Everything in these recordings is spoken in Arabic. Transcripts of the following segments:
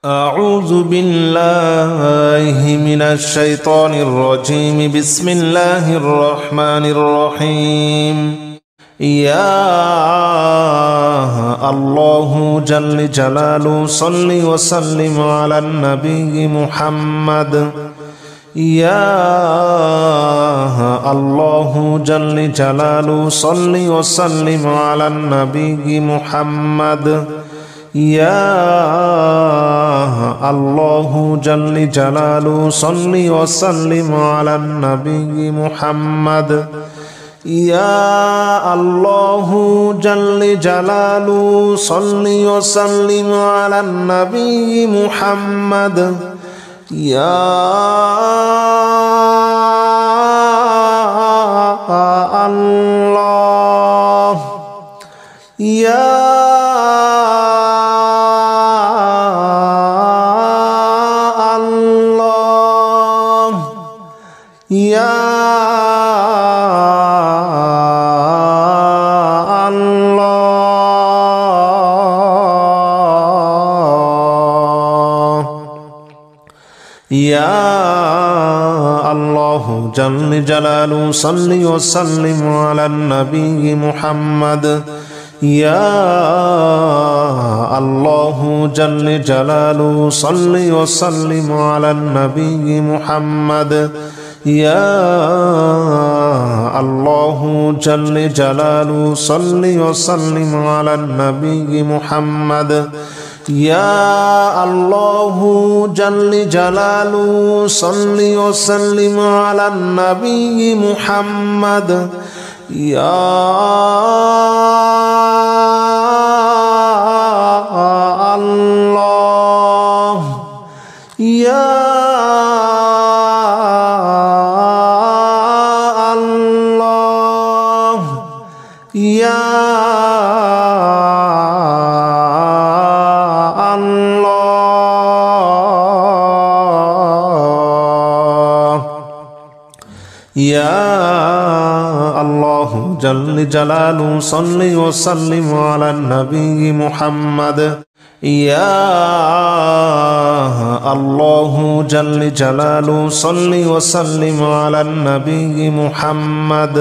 أعوذ بالله من الشيطان الرجيم. بسم الله الرحمن الرحيم. يا الله جل جلاله صل وسلم على النبي محمد. يا الله جل جلاله صل وسلم على النبي محمد. يا الله جل جلاله صل وسلم على النبي محمد. يا الله جل جلاله صل وسلم على النبي محمد. يا الله يا يا الله يا الله جل جلاله صل وسلم على النبي محمد. يا الله جل جلاله صل وسلم على النبي محمد. يا الله جل جلاله صل وسلم على النبي محمد. يا الله جل جلاله صل وسلم على النبي محمد. يا الله يا يا الله يا الله جل جلاله صل وسلم على النبي محمد. يا الله جل جلاله صل وسلم على النبي محمد.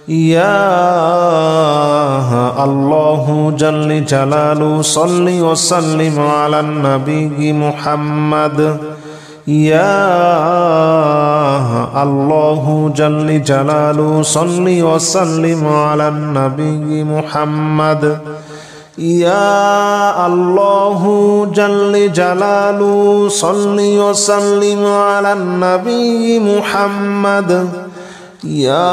يا الله جل جلاله صل وسلم على النبي محمد. يا الله جل جلاله صل وسلم على النبي محمد. يا الله جل جلاله صل وسلم على النبي محمد. يا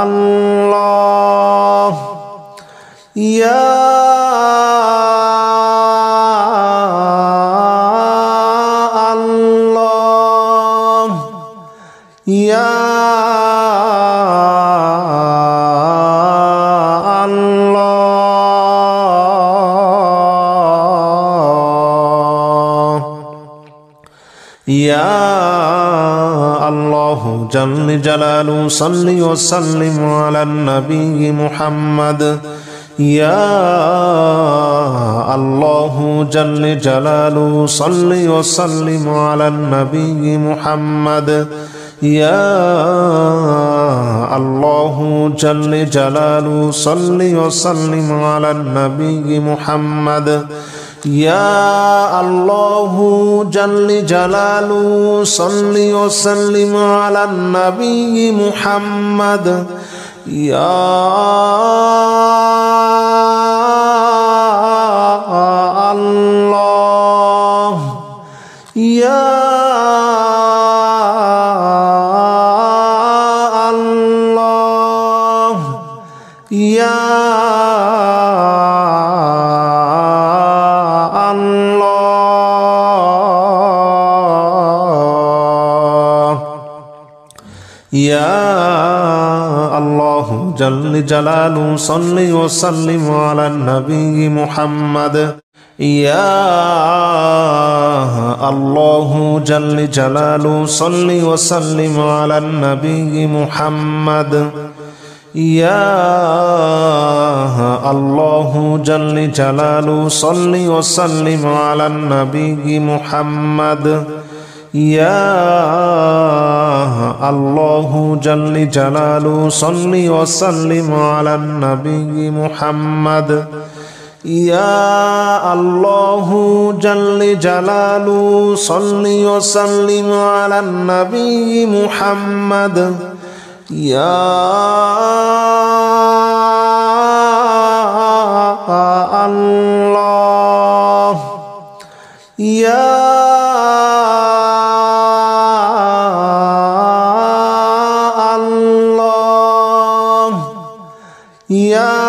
الله يا الله يا يا الله جل جلاله صل وسلم على النبي محمد. يا الله جل جلاله صل وسلم على النبي محمد. يا الله جل جلاله صل وسلم على النبي محمد. يا الله جل جلاله صل وسلم على النبي محمد. يا الله يا الله يا يا الله جل جلاله صل وسلم على النبي محمد. يا الله جل جلاله صل وسلم على النبي محمد. يا الله جل جلاله صل وسلم على النبي محمد يا الله جل جلاله صل وسلم على النبي محمد يا الله جل جلاله صل وسلم على النبي محمد يا الله يا الله يا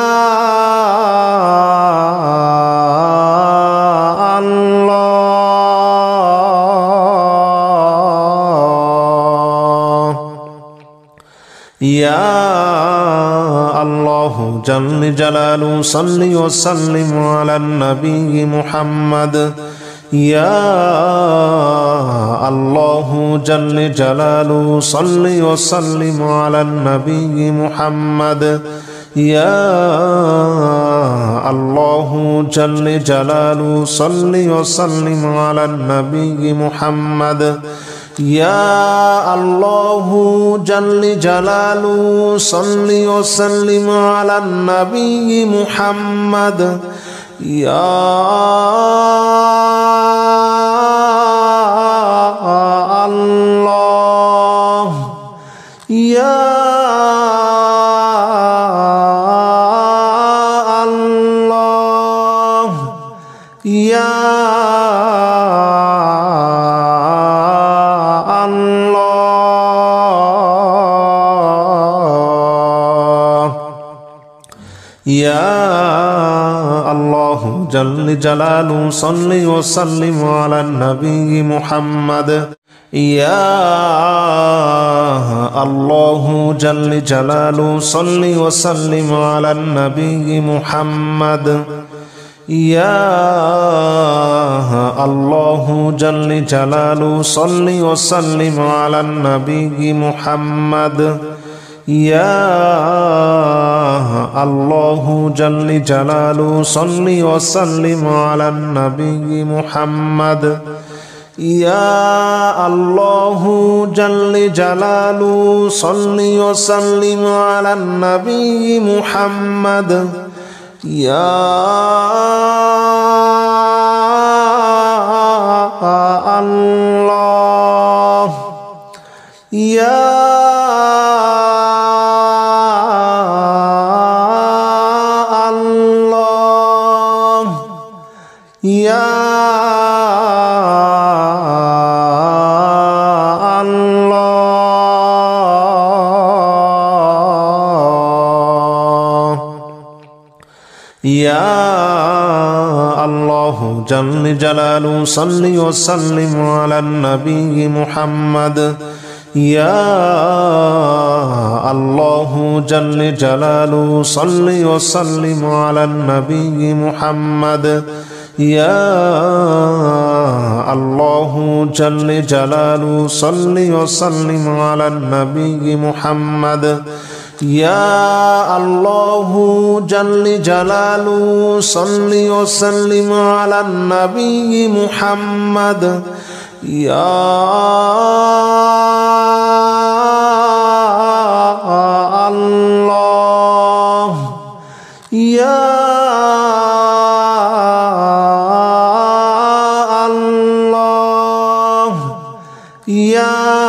يا الله جل جلاله صل وسلم على النبي محمد يا الله جل جلاله صل وسلم على النبي محمد يا الله جل جلاله صل وسلم على النبي محمد يا الله جل جلاله صل وسلم على النبي محمد يا الله يا الله يا يا الله جل جلاله صل وسلم على النبي محمد يا الله جل جلاله صل وسلم على النبي محمد يا الله جل جلاله صل وسلم على النبي محمد يا الله جل جلاله صل وسلم على النبي محمد يا الله جل جلاله صل وسلم على النبي محمد يا الله يا يا الله يا الله جل جلاله صل وسلم على النبي محمد يا الله جل جلاله صل وسلم على النبي محمد يا الله جل جلاله صل وسلم على النبي محمد يا الله جل جلاله صل وسلم على النبي محمد يا الله يا الله يا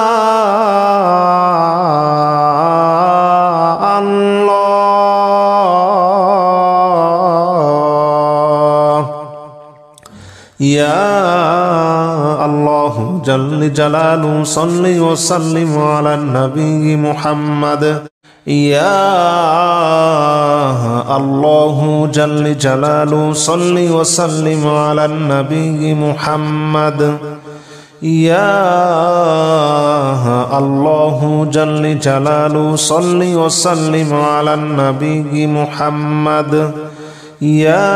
يا الله جل جلاله صل وسلم على النبي محمد يا الله جل جلاله صل وسلم على النبي محمد يا الله جل جلاله صل وسلم على النبي محمد يا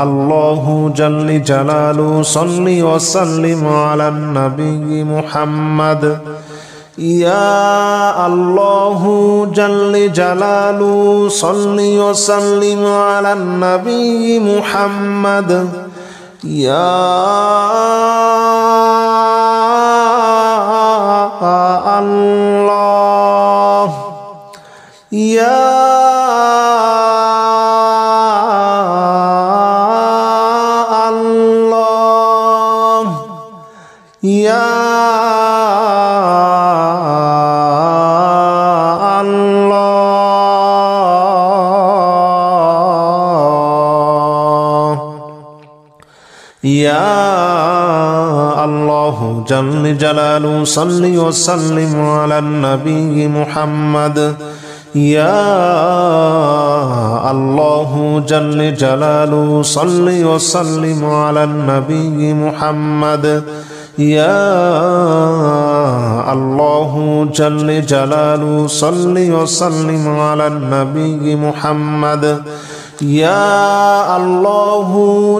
الله جل جلاله صل وسلم على النبي محمد يا الله جل جلاله صل وسلم على النبي محمد يا الله يا الله يا يا الله جل جلاله صل وسلم على النبي محمد يا الله جل جلاله صل وسلم على النبي محمد يا الله جل جلاله صل وسلم على النبي محمد يا الله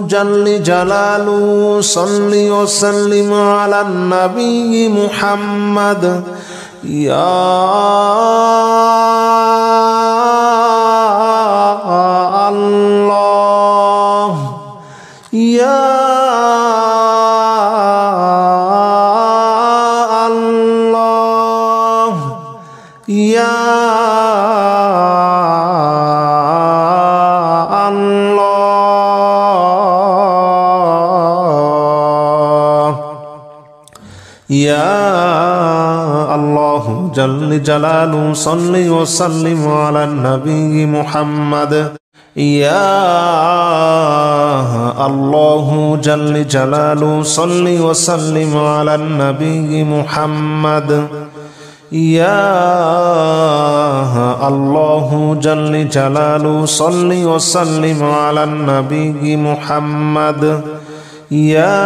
جل جلاله صل وسلم على النبي محمد يا الله يا الله يا يا الله جل جلاله صل وسلم على النبي محمد يا الله جل جلاله صل وسلم على النبي محمد يا الله جل جلاله صل وسلم على النبي محمد يا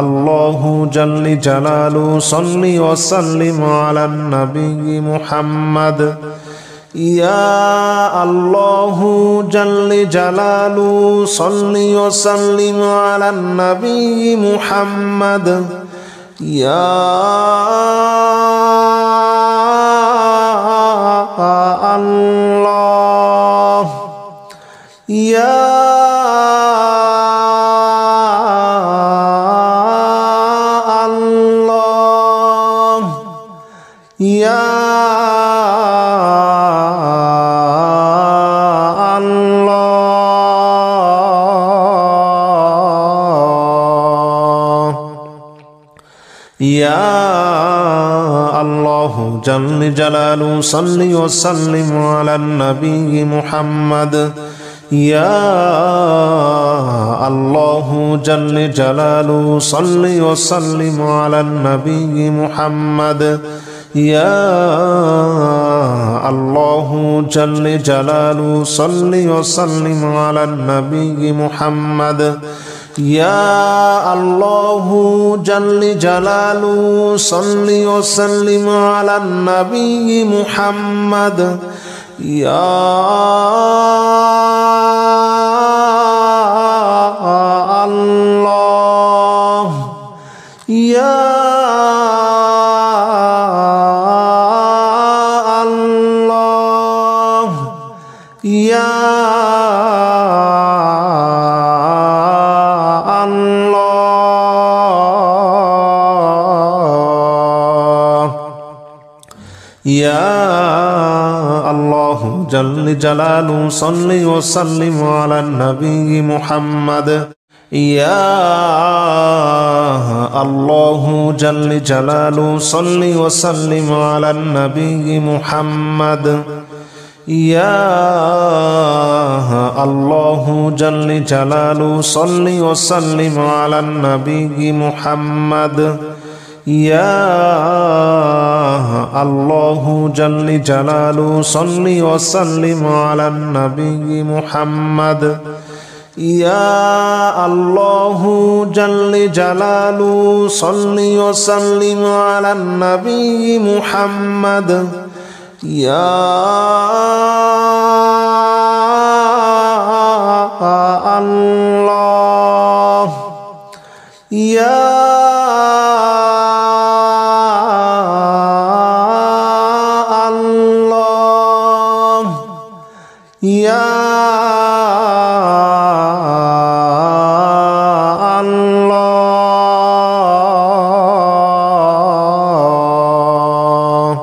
الله جل جلاله صل وسلم على النبي محمد يا الله جل جلاله صل وسلم على النبي محمد يا الله يا يا الله يا الله جل جلاله صل وسلم على النبي محمد يا الله جل جلاله صل وسلم على النبي محمد يا الله جل جلاله صل وسلم على النبي محمد يا الله جل جلاله صل وسلم على النبي محمد يا الله يا يا الله يا الله جل جلاله صل وسلم على النبي محمد يا الله جل جلاله صل وسلم على النبي محمد يا الله جل جلاله صل وسلم على النبي محمد يا الله جل جلاله صل وسلم على النبي محمد يا الله جل جلاله صل وسلم على النبي محمد يا الله يا يا الله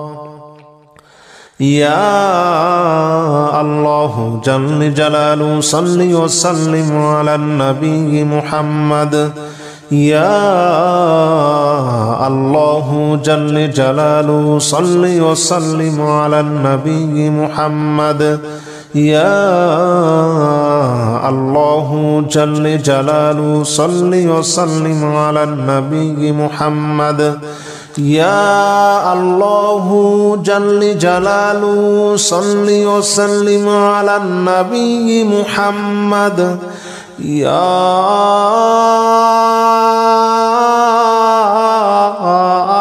يا الله جل جلاله صل وسلم على النبي محمد يا الله جل جلاله صل وسلم على النبي محمد يا الله جل جلاله صل وسلم على النبي محمد يا الله جل جلاله صل وسلم على النبي محمد يا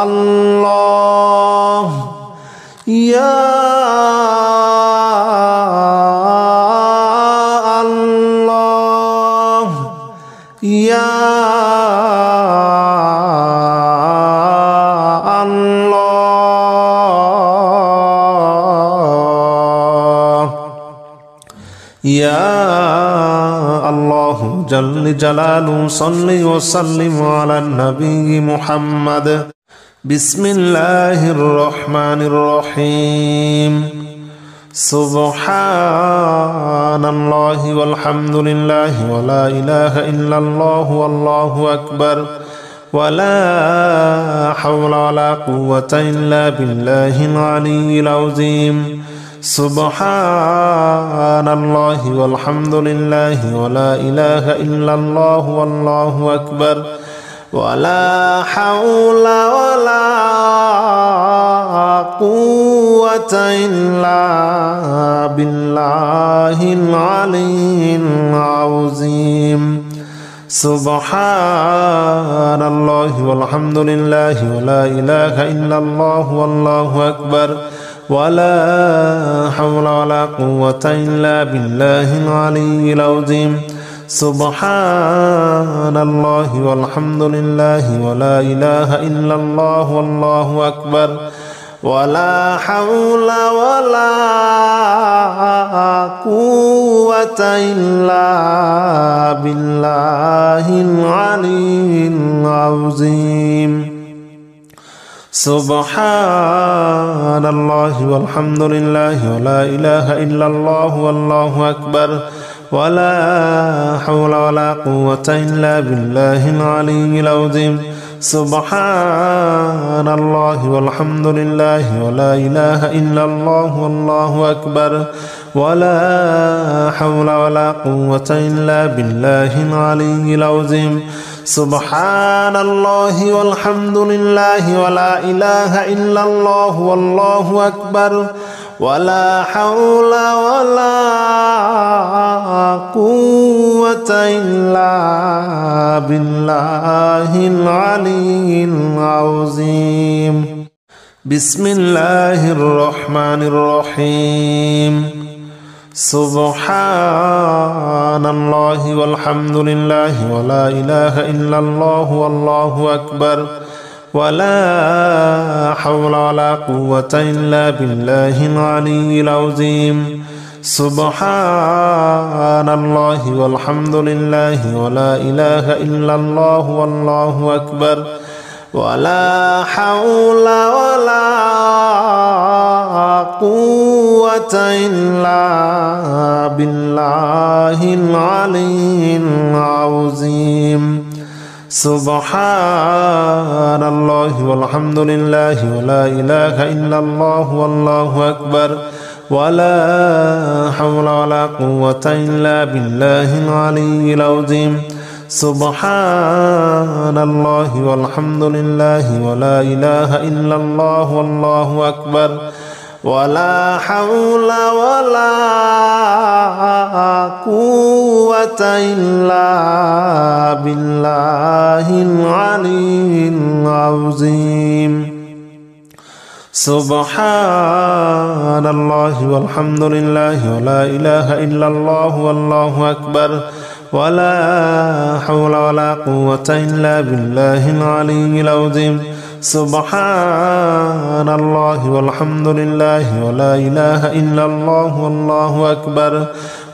الله يا الله يا يا الله جل جلاله صل وسلم على النبي محمد بسم الله الرحمن الرحيم سبحان الله والحمد لله ولا إله إلا الله والله أكبر ولا حول ولا قوة إلا بالله العلي العظيم سبحان الله والحمد لله ولا إله إلا الله والله أكبر ولا حول ولا قوة إلا بالله العلي العظيم سبحان الله والحمد لله ولا إله إلا الله والله أكبر ولا حول ولا قوة إلا بالله العلي العظيم سبحان الله والحمد لله ولا إله إلا الله والله أكبر ولا حول ولا قوة إلا بالله العلي العظيم سبحان الله والحمد لله ولا إله إلا الله والله أكبر ولا حول ولا قوة إلا بالله العلي العظيم سبحان الله والحمد لله ولا إله إلا الله والله أكبر ولا حول ولا قوة إلا بالله العلي العظيم سبحان الله والحمد لله ولا إله إلا الله والله أكبر ولا حول ولا قوة إلا بالله العلي العظيم بسم الله الرحمن الرحيم سبحان الله والحمد لله ولا إله إلا الله والله أكبر ولا حول ولا قوة إلا بالله العلي العظيم سبحان الله والحمد لله ولا إله إلا الله والله أكبر ولا حول ولا قوة إلا بالله العلي العظيم سبحان الله والحمد لله ولا إله إلا الله والله أكبر ولا حول ولا قوة إلا بالله العلي العظيم سبحان الله والحمد لله ولا إله إلا الله والله أكبر ولا حول ولا قوة إلا بالله العلي العظيم سبحان الله والحمد لله ولا إله إلا الله والله أكبر ولا حول ولا قوة إلا بالله العلي العظيم سبحان الله والحمد لله ولا إله إلا الله والله أكبر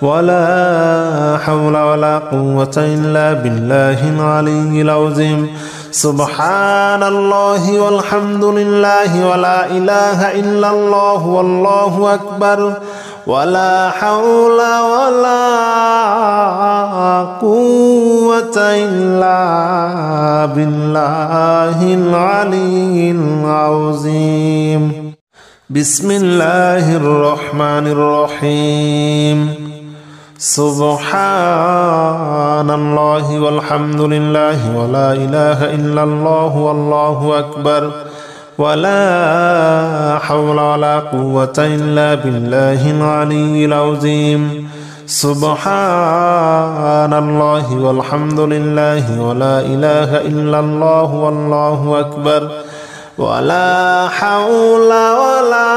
ولا حول ولا قوة إلا بالله العلي العظيم سبحان الله والحمد لله ولا إله إلا الله والله أكبر ولا حول ولا قوة إلا بالله العلي العظيم بسم الله الرحمن الرحيم سبحان الله والحمد لله ولا إله إلا الله والله أكبر ولا حول ولا قوة إلا بالله العلي العظيم سبحان الله والحمد لله ولا إله إلا الله والله أكبر ولا حول ولا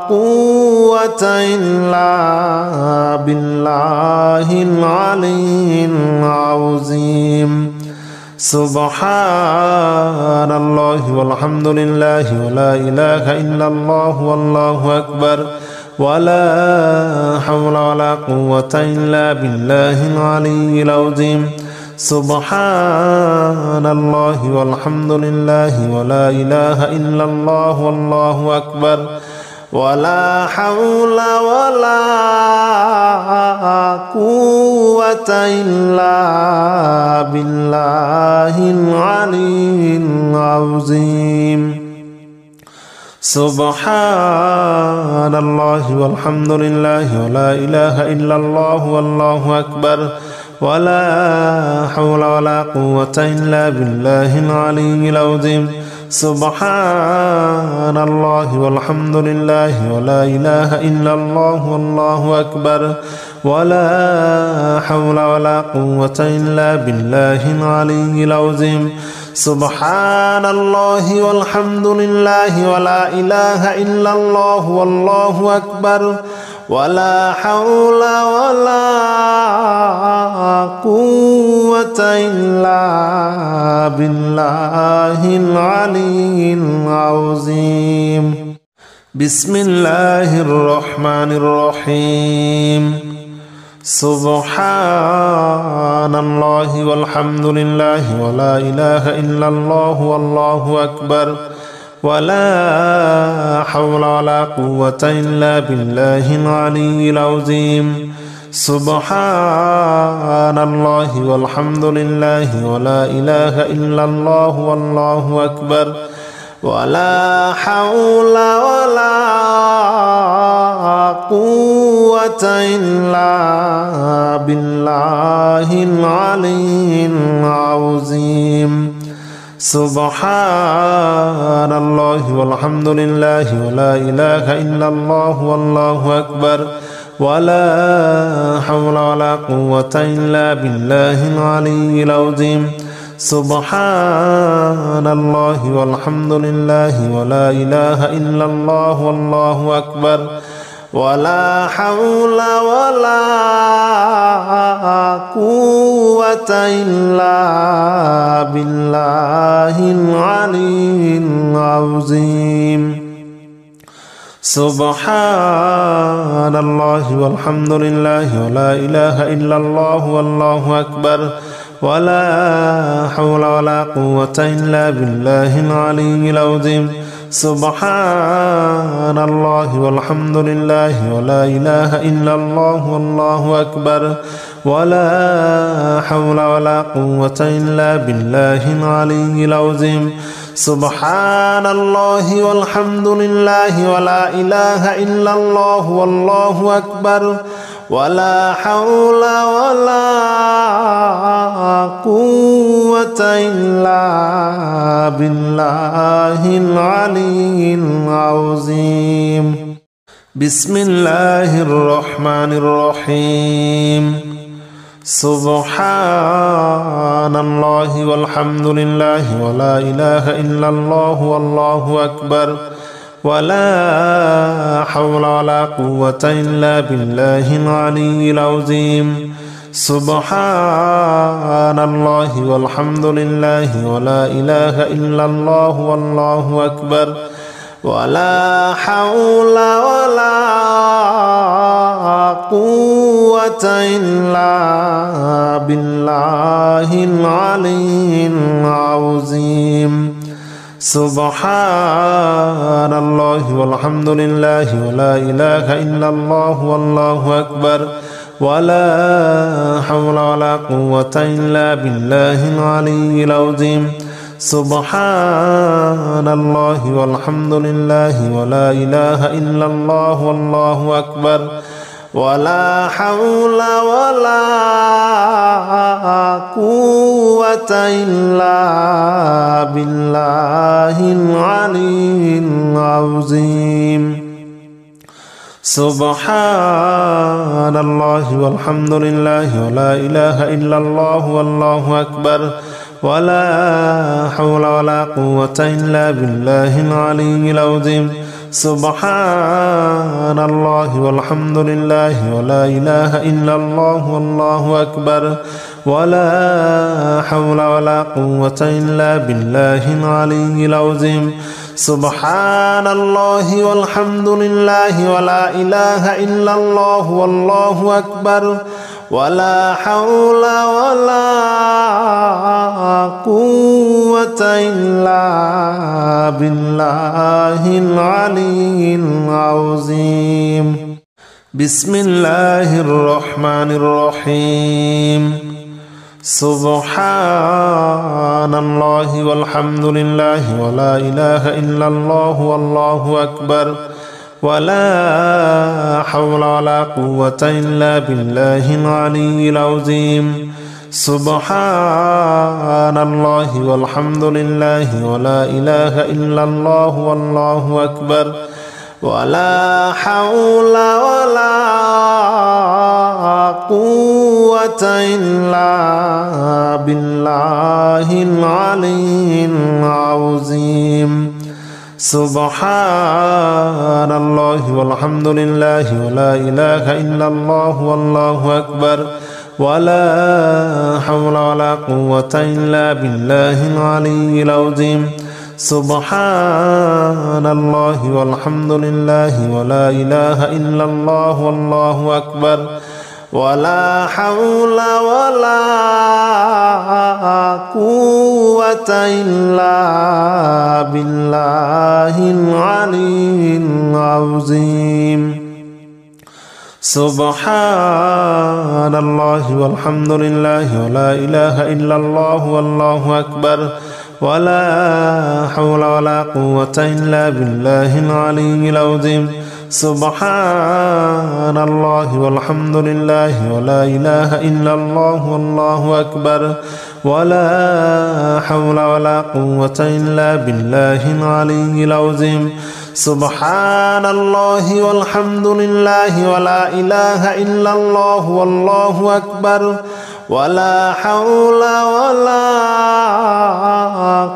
قوة إلا بالله العلي العظيم سبحان الله والحمد لله ولا إله إلا الله والله أكبر ولا حول ولا قوة إلا بالله العلي العظيم سبحان الله والحمد لله ولا إله إلا الله والله أكبر ولا حول ولا قوة إلا بالله العلي العظيم سبحان الله والحمد لله ولا إله إلا الله والله أكبر ولا حول ولا قوة إلا بالله العلي العظيم سبحان الله والحمد لله ولا إله إلا الله والله أكبر ولا حول ولا قوة إلا بالله العلي العظيم سبحان الله والحمد لله ولا إله إلا الله والله أكبر ولا حول ولا قوة إلا بالله العلي العظيم بسم الله الرحمن الرحيم سبحان الله والحمد لله ولا إله إلا الله والله أكبر ولا حول ولا قوة إلا بالله العلي العظيم سبحان الله والحمد لله ولا إله إلا الله والله أكبر ولا حول ولا قوة إلا بالله العلي العظيم سبحان الله والحمد لله ولا إله إلا الله والله أكبر ولا حول ولا قوة إلا بالله العلي العظيم سبحان الله والحمد لله ولا إله إلا الله والله أكبر ولا حول ولا قوة إلا بالله العلي العظيم سبحان الله والحمد لله ولا إله إلا الله والله أكبر ولا حول ولا قوة إلا بالله العلي العظيم سبحان الله والحمد لله ولا إله إلا الله والله أكبر ولا حول ولا قوة إلا بالله العلي العظيم سبحان الله والحمد لله ولا إله إلا الله والله أكبر ولا حول ولا قوة إلا بالله العلي العظيم بسم الله الرحمن الرحيم سبحان الله والحمد لله ولا إله إلا الله والله أكبر ولا حول ولا قوة إلا بالله العلي العظيم سبحان الله والحمد لله ولا إله إلا الله والله أكبر ولا حول ولا قوة إلا بالله العلي العظيم سبحان الله والحمد لله ولا إله إلا الله والله أكبر ولا حول ولا قوة إلا بالله العلي العظيم سبحان الله والحمد لله ولا إله إلا الله والله أكبر ولا حول ولا قوة إلا بالله العلي العظيم سبحان الله والحمد لله ولا إله إلا الله والله أكبر ولا حول ولا قوة إلا بالله العلي العظيم سبحان الله والحمد لله ولا إله إلا الله والله أكبر ولا حول ولا قوة إلا بالله العلي العظيم سبحان الله والحمد لله ولا إله إلا الله والله أكبر ولا حول ولا قوة إلا بالله العلي العظيم بسم الله الرحمن الرحيم سبحان الله والحمد لله ولا إله إلا الله والله أكبر ولا حول ولا قوة إلا بالله العلي العظيم سبحان الله والحمد لله ولا إله إلا الله والله أكبر ولا حول ولا قوة إلا بالله العلي العظيم سبحان الله والحمد لله ولا إله إلا الله والله أكبر ولا حول ولا قوة إلا بالله العلي العظيم سبحان الله والحمد لله ولا إله إلا الله والله أكبر ولا حول ولا قوة إلا بالله العلي العظيم سبحان الله والحمد لله ولا إله إلا الله والله أكبر ولا حول ولا قوة إلا بالله العلي العظيم سبحان الله والحمد لله ولا إله إلا الله والله أكبر ولا حول ولا قوة إلا بالله العلي العظيم سبحان الله والحمد لله ولا إله إلا الله والله أكبر ولا حول ولا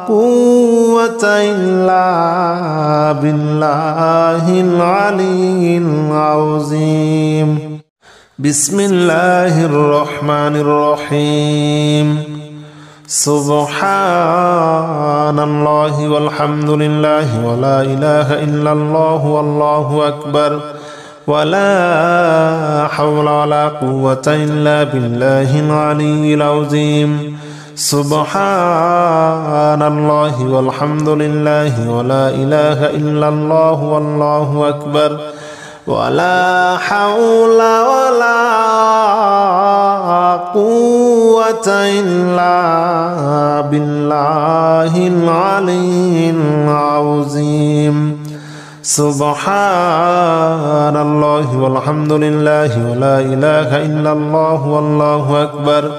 قوة إلا بالله العلي العظيم بسم الله الرحمن الرحيم سبحان الله والحمد لله ولا إله إلا الله والله أكبر ولا حول ولا قوة إلا بالله العلي العظيم سبحان الله والحمد لله ولا إله إلا الله والله أكبر ولا حول ولا قوة إلا بالله العلي العظيم سبحان الله والحمد لله ولا إله إلا الله والله أكبر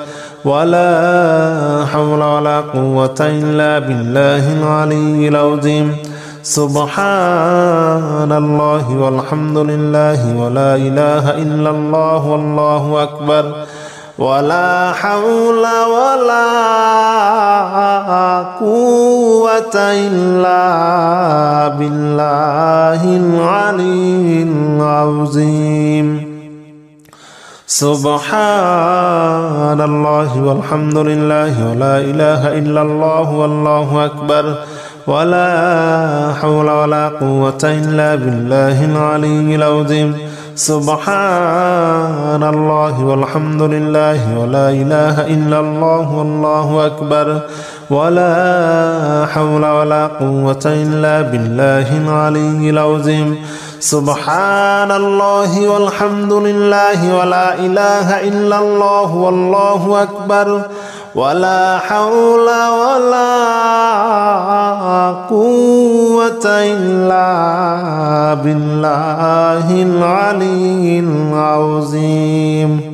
ولا حول ولا قوة إلا بالله العلي العظيم سبحان الله والحمد لله ولا إله إلا الله والله أكبر ولا حول ولا قوة إلا بالله العلي العظيم سبحان الله والحمد لله ولا إله إلا الله والله أكبر ولا حول ولا قوة إلا بالله العلي العظيم سبحان الله والحمد لله ولا إله إلا الله والله أكبر ولا حول ولا قوة إلا بالله العلي العظيم سبحان الله والحمد لله ولا إله إلا الله والله أكبر ولا حول ولا قوة إلا بالله العلي العظيم.